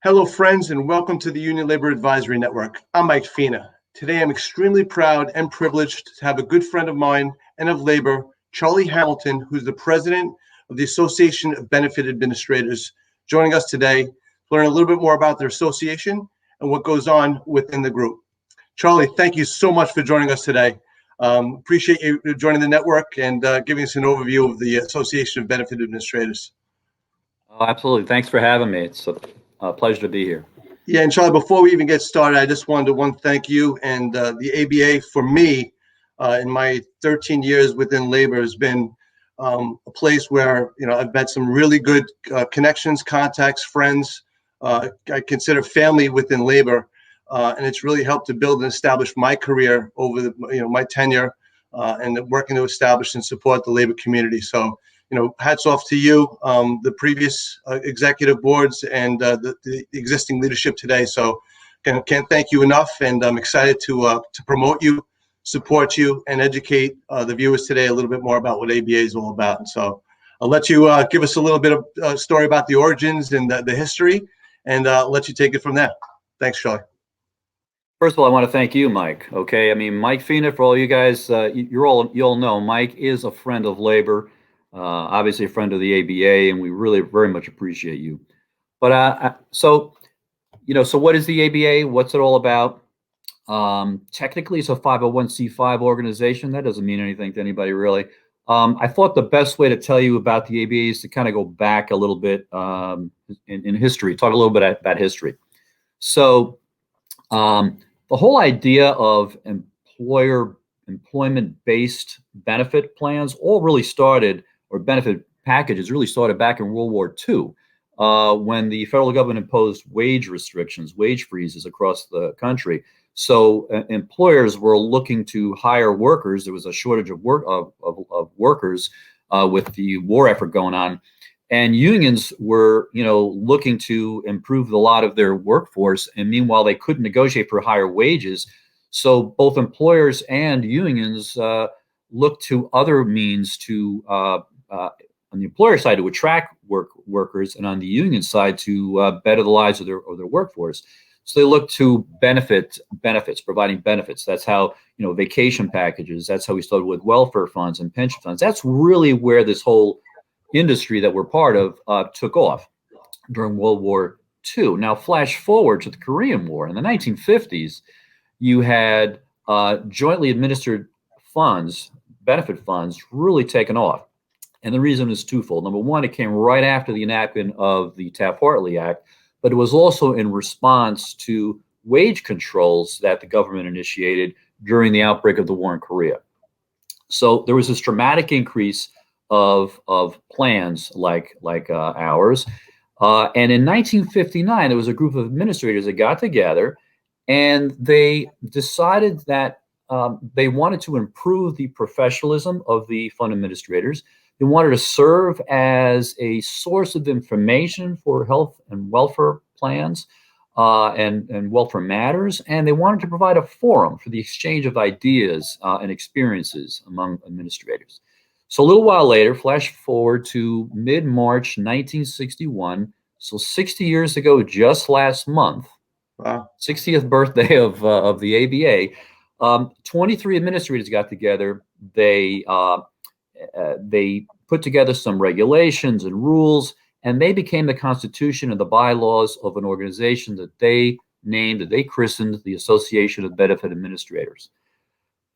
Hello, friends, and welcome to the Union Labor Advisory Network. I'm Mike Fina. Today, I'm extremely proud and privileged to have a good friend of mine and of labor, Charlie Hamilton, who's the president of the Association of Benefit Administrators, joining us today to learn a little bit more about their association and what goes on within the group. Charlie, thank you so much for joining us today. Appreciate you joining the network and giving us an overview of the Association of Benefit Administrators. Oh, absolutely. Thanks for having me. It's a pleasure to be here. Yeah, and Charlie, before we even get started, I just wanted to thank you and the ABA for me in my 13 years within labor has been a place where I've met some really good connections, contacts, friends. I consider family within labor, and it's really helped to build and establish my career over my tenure and working to establish and support the labor community. So, hats off to you, the previous executive boards, and the existing leadership today. So, can't thank you enough, and I'm excited to promote you, support you, and educate the viewers today a little bit more about what ABA is all about. And so, I'll let you give us a little bit of story about the origins and the history, and I'll let you take it from there. Thanks, Charlie. First of all, I want to thank you, Mike. Okay, I mean, Mike Fina, for all you guys, you all know Mike is a friend of labor. Obviously a friend of the ABA, and we really very much appreciate you. But so what is the ABA? What's it all about? Technically, it's a 501c5 organization. That doesn't mean anything to anybody, really. I thought the best way to tell you about the ABA is to kind of go back a little bit in history, talk a little bit about history. So the whole idea of employment-based benefit plans all really started, or benefit packages really started back in World War II, when the federal government imposed wage restrictions, wage freezes across the country. So employers were looking to hire workers. There was a shortage of workers with the war effort going on, and unions were, looking to improve a lot of their workforce. And meanwhile, they couldn't negotiate for higher wages. So both employers and unions looked to other means to on the employer side to attract workers, and on the union side to better the lives of their workforce. So they looked to benefits, providing benefits. That's how, vacation packages. That's how we started with welfare funds and pension funds. That's really where this whole industry that we're part of took off during World War II. Now, flash forward to the Korean War. In the 1950s, you had jointly administered funds, benefit funds, really taken off. And the reason is twofold. Number one, it came right after the enactment of the Taft-Hartley Act, but it was also in response to wage controls that the government initiated during the outbreak of the war in Korea. So there was this dramatic increase of plans like ours. And in 1959, there was a group of administrators that got together, and they decided that they wanted to improve the professionalism of the fund administrators. They wanted to serve as a source of information for health and welfare plans and welfare matters. And they wanted to provide a forum for the exchange of ideas and experiences among administrators. So a little while later, flash forward to mid-March 1961. So 60 years ago, just last month, wow. 60th birthday of the ABA, 23 administrators got together. They put together some regulations and rules, and they became the constitution and the bylaws of an organization that they named, that they christened the Association of Benefit Administrators.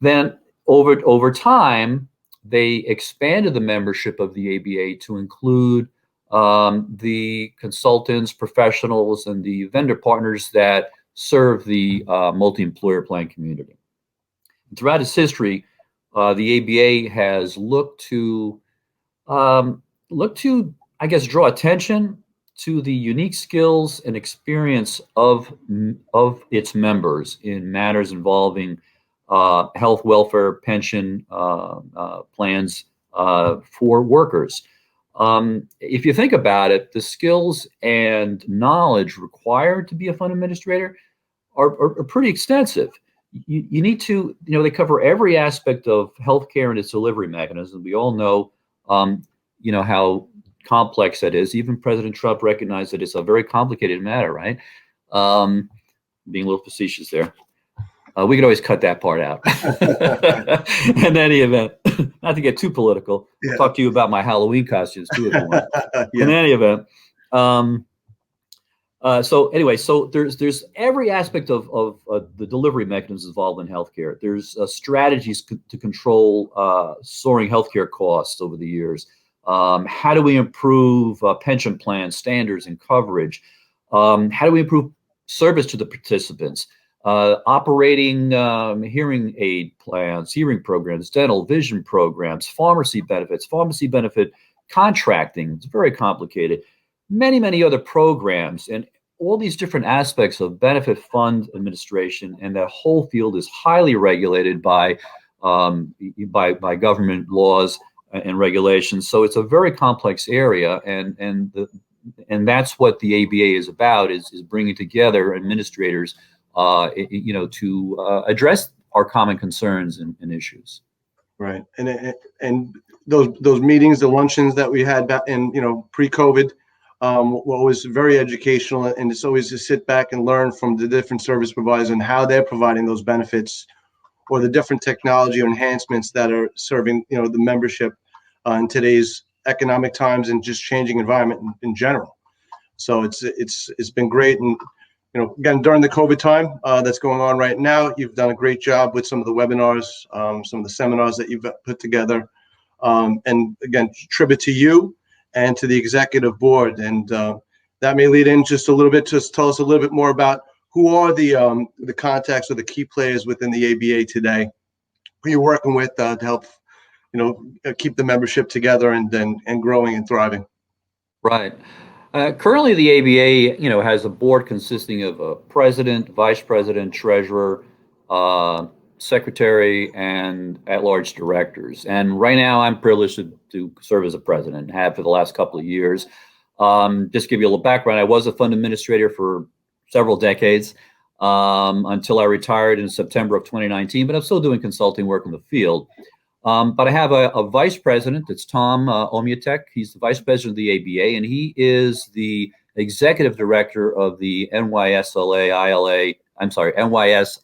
Then over time, they expanded the membership of the ABA to include the consultants, professionals, and the vendor partners that serve the multi-employer plan community. And throughout its history, the ABA has looked to, I guess, draw attention to the unique skills and experience of its members in matters involving health, welfare, pension plans for workers. If you think about it, the skills and knowledge required to be a fund administrator are pretty extensive. You need to, they cover every aspect of healthcare and its delivery mechanism. We all know, how complex that is. Even President Trump recognized that it's a very complicated matter, right? Being a little facetious there. We could always cut that part out. In any event, not to get too political, I'll talk to you about my Halloween costumes too if you want. In any event, so anyway, so there's every aspect of the delivery mechanisms involved in healthcare. There's strategies to control soaring healthcare costs over the years. How do we improve pension plan standards and coverage? How do we improve service to the participants? Operating hearing aid plans, hearing programs, dental vision programs, pharmacy benefit contracting. It's very complicated. Many other programs, and all these different aspects of benefit fund administration, and that whole field is highly regulated by government laws and regulations. So it's a very complex area, and that's what the ABA is about: is bringing together administrators, to address our common concerns and issues. Right, and those meetings, the luncheons that we had back in pre-COVID. Was very educational, and it's always to sit back and learn from the different service providers and how they're providing those benefits, or the different technology or enhancements that are serving the membership in today's economic times and just changing environment in general. So it's been great, and again, during the COVID time that's going on right now, you've done a great job with some of the webinars, some of the seminars that you've put together, and again, tribute to you and to the executive board. And that may lead in just a little bit. Just tell us a little bit more about who are the contacts or the key players within the ABA today, who you're working with to help, keep the membership together and growing and thriving. Right. Currently, the ABA, has a board consisting of a president, vice president, treasurer, secretary, and at-large directors. And right now, I'm privileged to serve as a president, and have for the last couple of years. Just to give you a little background, I was a fund administrator for several decades until I retired in September of 2019, but I'm still doing consulting work in the field. But I have a vice president, it's Tom Omiatek. He's the vice president of the ABA, and he is the executive director of the NYS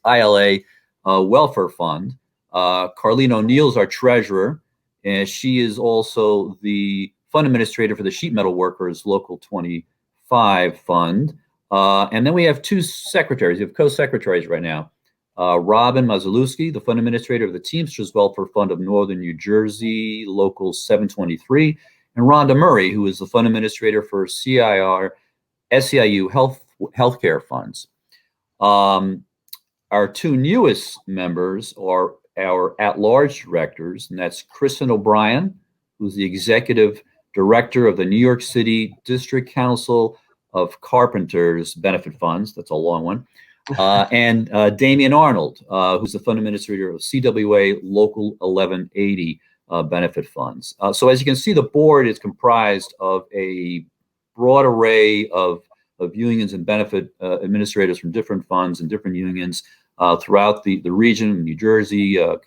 ILA Welfare Fund. Carlene O'Neill's our treasurer, and she is also the fund administrator for the Sheet Metal Workers Local 25 Fund. And then we have two secretaries. We have co-secretaries right now. Robin Mazalewski, the fund administrator of the Teamsters Welfare Fund of Northern New Jersey, Local 723, and Rhonda Murray, who is the fund administrator for CIR, SEIU Healthcare Funds. Our two newest members are our at-large directors, and that's Kristen O'Brien, who's the executive director of the New York City District Council of Carpenters Benefit Funds. That's a long one. And Damian Arnold, who's the fund administrator of CWA Local 1180 Benefit Funds. So as you can see, the board is comprised of a broad array of unions and benefit administrators from different funds and different unions throughout the region: New Jersey, New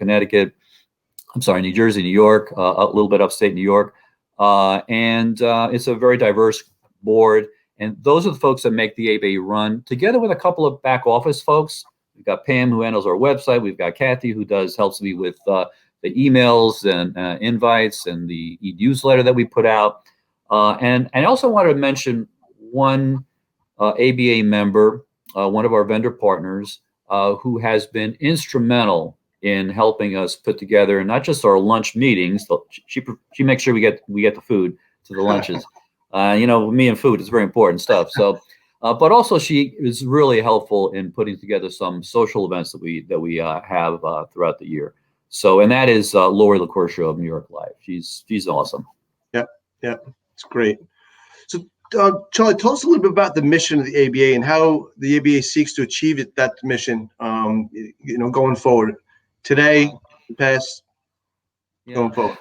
Jersey, New York, a little bit upstate New York. And it's a very diverse board. And those are the folks that make the ABA run, together with a couple of back office folks. We've got Pam, who handles our website. We've got Kathy, who helps me with the emails and invites and the e-newsletter that we put out. And I also wanted to mention one ABA member, one of our vendor partners, who has been instrumental in helping us put together not just our lunch meetings. She makes sure we get the food to the lunches. Me and food is very important stuff. So, but also she is really helpful in putting together some social events that we have throughout the year. So, and that is Lori LaCourcia of New York Life. She's awesome. Yep, it's great. So, Charlie, tell us a little bit about the mission of the ABA and how the ABA seeks to achieve that mission. Going forward, today, past, going forward.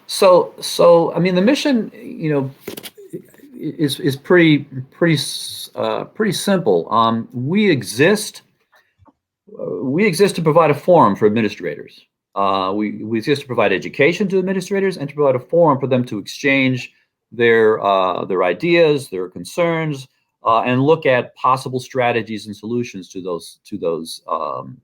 So I mean, the mission, is pretty simple. We exist to provide a forum for administrators. We exist to provide education to administrators and to provide a forum for them to exchange their ideas, their concerns, and look at possible strategies and solutions to those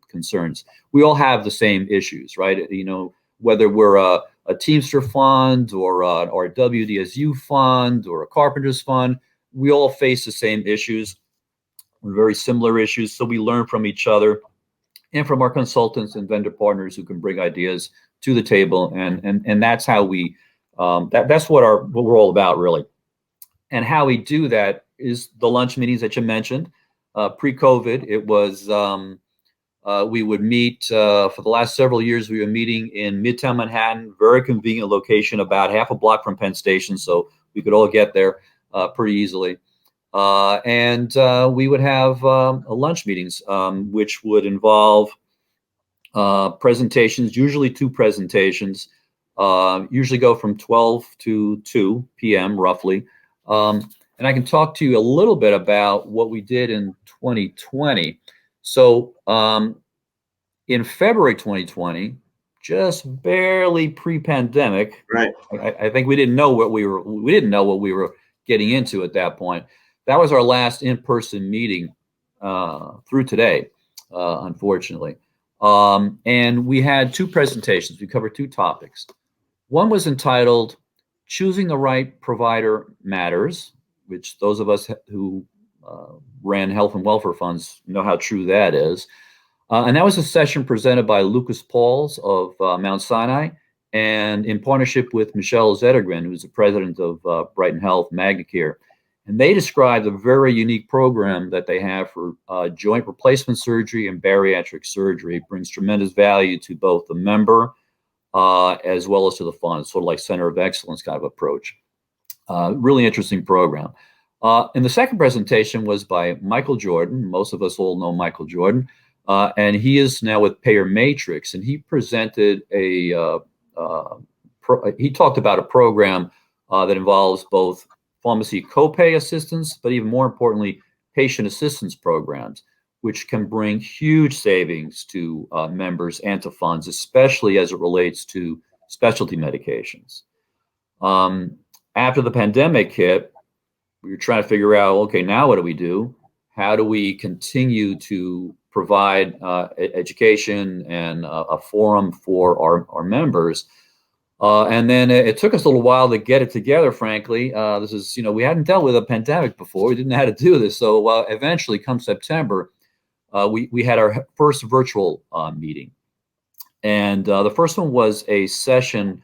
concerns. We all have the same issues, right? You know, whether we're a Teamster fund or a WDSU fund or a Carpenters fund, we all face the same issues, very similar issues. So we learn from each other and from our consultants and vendor partners who can bring ideas to the table, and that's how we that's what we're all about, really. And how we do that is the lunch meetings that you mentioned. Pre-COVID, it was we would meet for the last several years. We were meeting in Midtown Manhattan, very convenient location, about half a block from Penn Station, so we could all get there pretty easily. And we would have lunch meetings, which would involve presentations, usually two presentations, usually go from 12 to 2 p.m. roughly. And I can talk to you a little bit about what we did in 2020. So in February 2020, just barely pre-pandemic, Right. I think we didn't know what we were getting into at that point. That was our last in-person meeting through today, unfortunately. And we had two presentations. We covered two topics. One was entitled "Choosing the Right Provider Matters," which those of us who ran health and welfare funds know how true that is. And that was a session presented by Lucas Pauls of Mount Sinai, and in partnership with Michelle Zettergren, who's the president of Brighton Health MagnaCare. And they described a very unique program that they have for joint replacement surgery and bariatric surgery. It brings tremendous value to both the member as well as to the fund, sort of like center of excellence kind of approach. Really interesting program. And the second presentation was by Michael Jordan. Most of us all know Michael Jordan. And he is now with Payer Matrix, and he presented he talked about a program that involves both pharmacy copay assistance, but even more importantly, patient assistance programs, which can bring huge savings to members and to funds, especially as it relates to specialty medications. After the pandemic hit, we were trying to figure out, okay, now what do we do? How do we continue to provide education and a forum for our members? And then it took us a little while to get it together, frankly. This is, we hadn't dealt with a pandemic before. We didn't know how to do this. So eventually, come September, we had our first virtual meeting. And the first one was a session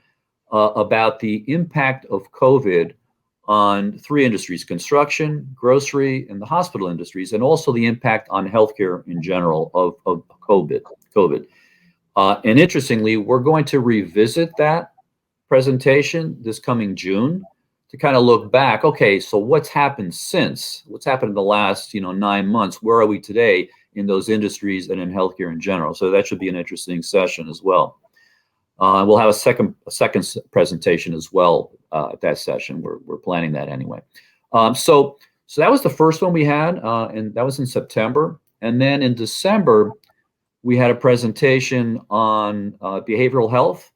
about the impact of COVID on three industries: construction, grocery, and the hospital industries, and also the impact on healthcare in general of COVID. And interestingly, we're going to revisit that presentation this coming June to kind of look back. Okay, so what's happened since? What's happened in the last 9 months? Where are we today in those industries and in healthcare in general? So that should be an interesting session as well. We'll have a second presentation as well at that session. We're planning that anyway. So that was the first one we had, and that was in September. And then in December, we had a presentation on behavioral health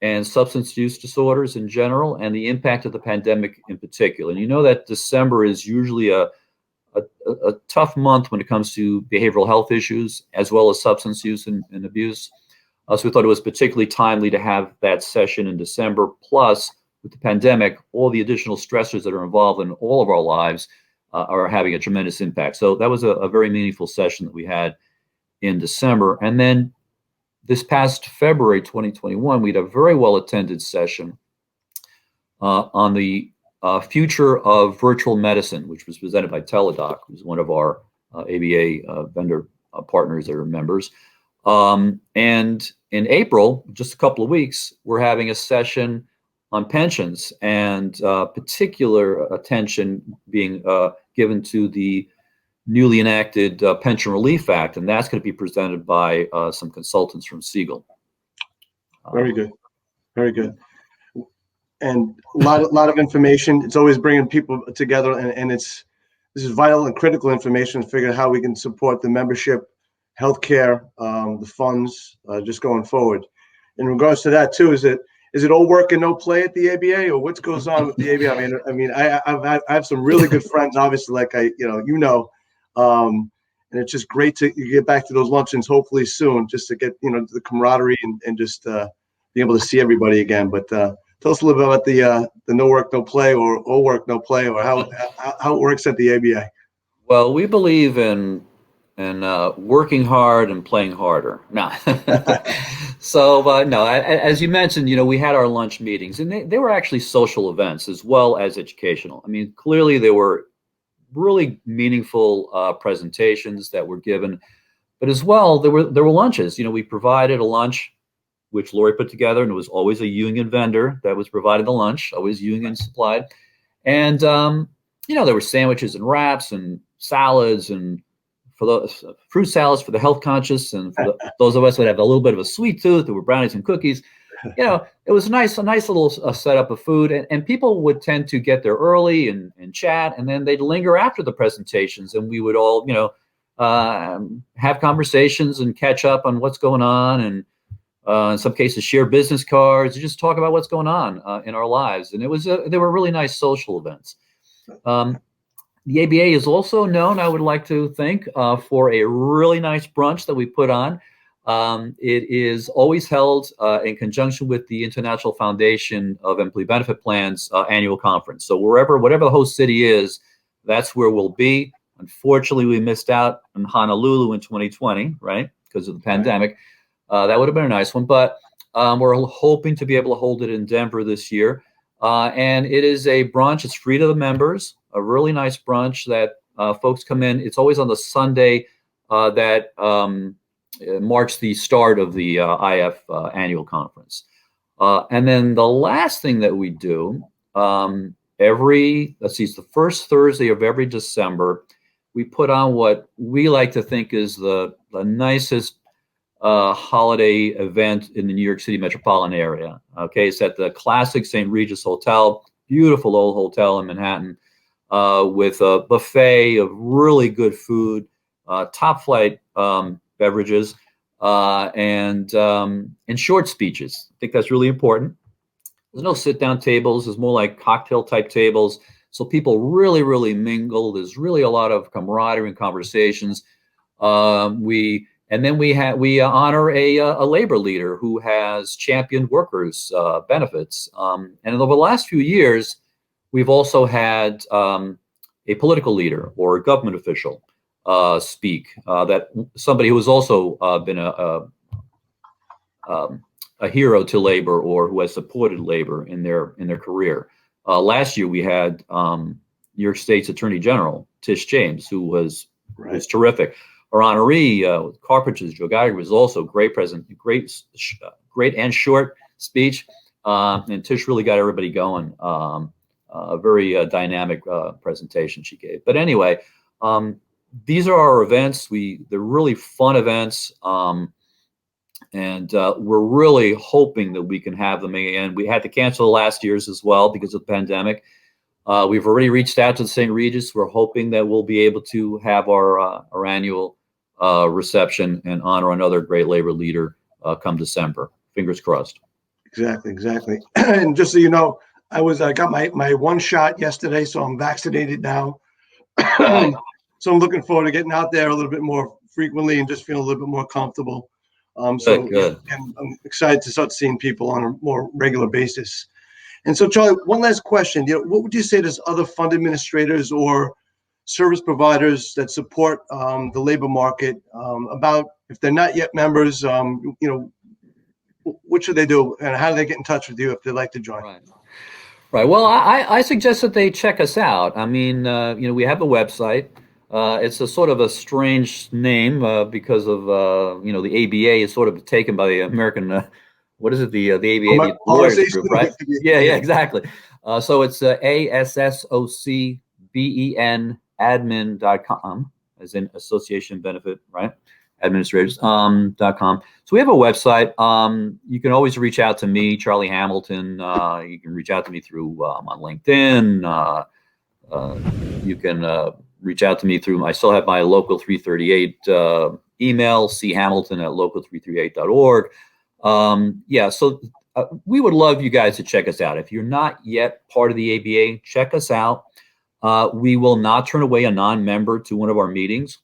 and substance use disorders in general, and the impact of the pandemic in particular. And you know that December is usually a tough month when it comes to behavioral health issues, as well as substance use and abuse. So we thought it was particularly timely to have that session in December. Plus, with the pandemic, all the additional stressors that are involved in all of our lives are having a tremendous impact. So that was a very meaningful session that we had in December. And then this past February 2021, we had a very well-attended session on the future of virtual medicine, which was presented by Teladoc, who's one of our ABA vendor partners that are members. And in April, just a couple of weeks, we're having a session on pensions, and particular attention being given to the newly enacted Pension Relief Act, and that's going to be presented by some consultants from Siegel. Very good, very good, and a lot of information. It's always bringing people together, and this is vital and critical information to figure out how we can support the membership, healthcare, the funds, just going forward. In regards to that too, is that is it all work and no play at the ABA, or what goes on with the ABA? I have some really good friends, obviously, like and it's just great to get back to those luncheons, hopefully soon, just to get the camaraderie and just be able to see everybody again. But tell us a little bit about the no work no play, or all work no play, or how it works at the ABA. Well, we believe in working hard and playing harder. No. So, no, as you mentioned, we had our lunch meetings, and they were actually social events as well as educational. I mean, clearly they were really meaningful presentations that were given, but as well, there were lunches. We provided a lunch, which Lori put together, and it was always a union vendor that was providing the lunch, always union supplied. And, there were sandwiches and wraps and salads, and for the fruit salads for the health conscious, and for those of us that have a little bit of a sweet tooth, there were brownies and cookies. It was a nice little setup of food, and people would tend to get there early and chat, and then they'd linger after the presentations, and we would all, have conversations and catch up on what's going on, and in some cases share business cards, and just talk about what's going on in our lives. And they were really nice social events. The ABA is also known, I would like to think, for a really nice brunch that we put on. It is always held in conjunction with the International Foundation of Employee Benefit Plans annual conference. So whatever the host city is, that's where we'll be. Unfortunately, we missed out on Honolulu in 2020, right, because of the pandemic. That would have been a nice one, but we're hoping to be able to hold it in Denver this year. And it is a brunch. It's free to the members, a really nice brunch that folks come in. It's always on the Sunday that marks the start of the IF annual conference. And then the last thing that we do, it's the first Thursday of every December, we put on what we like to think is the nicest holiday event in the New York City metropolitan area. Okay, it's at the classic St. Regis Hotel, beautiful old hotel in Manhattan, with a buffet of really good food, top flight beverages, and short speeches. I think that's really important. There's no sit down tables. There's more like cocktail type tables. So people really, really mingle. There's really a lot of camaraderie and conversations. We honor a labor leader who has championed workers' benefits. And over the last few years, we've also had a political leader or a government official speak. That somebody who has also been a hero to labor, or who has supported labor in their career. Last year, we had New York State's Attorney General Tish James, who was terrific. Our honoree, Carpenter's Joe Geiger, was also great and short speech, and Tish really got everybody going. A very dynamic presentation she gave. But anyway, these are our events. They're really fun events, and we're really hoping that we can have them again. We had to cancel last year's as well because of the pandemic. We've already reached out to the St. Regis. We're hoping that we'll be able to have our annual reception and honor another great labor leader come December. Fingers crossed. Exactly. And just so you know, I got my one shot yesterday, so I'm vaccinated now. So I'm looking forward to getting out there a little bit more frequently and just feeling a little bit more comfortable. Good. And I'm excited to start seeing people on a more regular basis. And so, Charlie, one last question. What would you say to other fund administrators or service providers that support the labor market about, if they're not yet members, what should they do, and how do they get in touch with you if they'd like to join? Right. Well, I suggest that they check us out. I mean, we have a website. It's a sort of a strange name because of the ABA is sort of taken by the American. What is it? The ABA, the lawyers group, right? Yeah, exactly. So it's ASSOCBEN admin.com, as in Association Benefit, right? Administrators.com. So we have a website. You can always reach out to me, Charlie Hamilton. You can reach out to me through on LinkedIn. You can reach out to me through, I still have my Local 338 email, chamilton@local338.org. So we would love you guys to check us out. If you're not yet part of the ABA, check us out. We will not turn away a non-member to one of our meetings.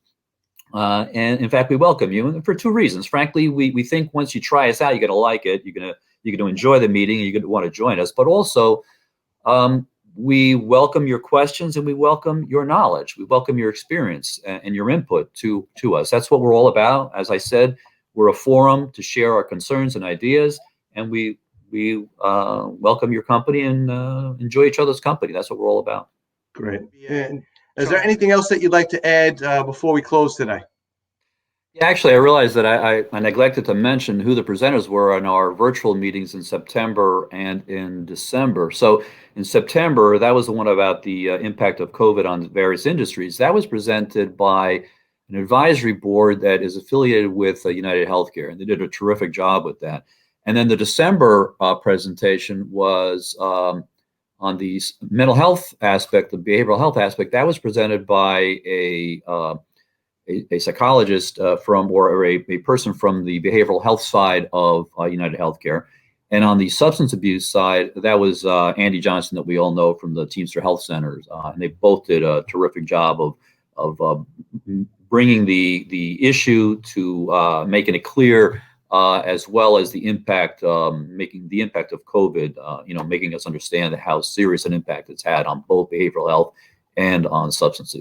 And in fact, we welcome you for two reasons. Frankly, we think once you try us out, you're going to like it. You're going to enjoy the meeting, and you're going to want to join us. But also, we welcome your questions and we welcome your knowledge. We welcome your experience and your input to us. That's what we're all about. As I said, we're a forum to share our concerns and ideas, and we welcome your company and enjoy each other's company. That's what we're all about. Great. And is there anything else that you'd like to add before we close today? Yeah, actually, I realized that I neglected to mention who the presenters were on our virtual meetings in September and in December. So in September, that was the one about the impact of COVID on various industries. That was presented by an advisory board that is affiliated with United Healthcare, and they did a terrific job with that. And then the December presentation was on the mental health aspect, the behavioral health aspect. That was presented by a psychologist or a person from the behavioral health side of United Healthcare. And on the substance abuse side, that was Andy Johnson, that we all know from the Teamster Health Centers. And they both did a terrific job of bringing the issue to making it clear, as well as the impact, making the impact of COVID, making us understand how serious an impact it's had on both behavioral health and on substance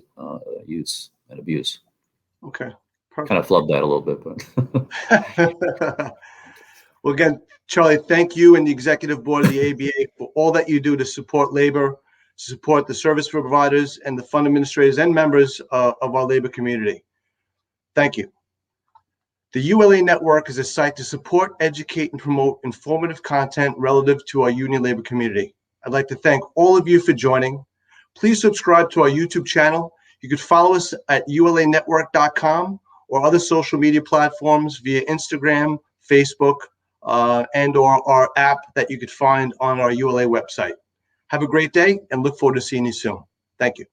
use and abuse. Okay. Perfect. Kind of flubbed that a little bit, but. Well, again, Charlie, thank you and the executive board of the ABA for all that you do to support labor, to support the service providers and the fund administrators and members of our labor community. Thank you. The ULA Network is a site to support, educate, and promote informative content relative to our union labor community. I'd like to thank all of you for joining. Please subscribe to our YouTube channel. You could follow us at ulanetwork.com or other social media platforms via Instagram, Facebook, and or our app that you could find on our ULA website. Have a great day and look forward to seeing you soon. Thank you.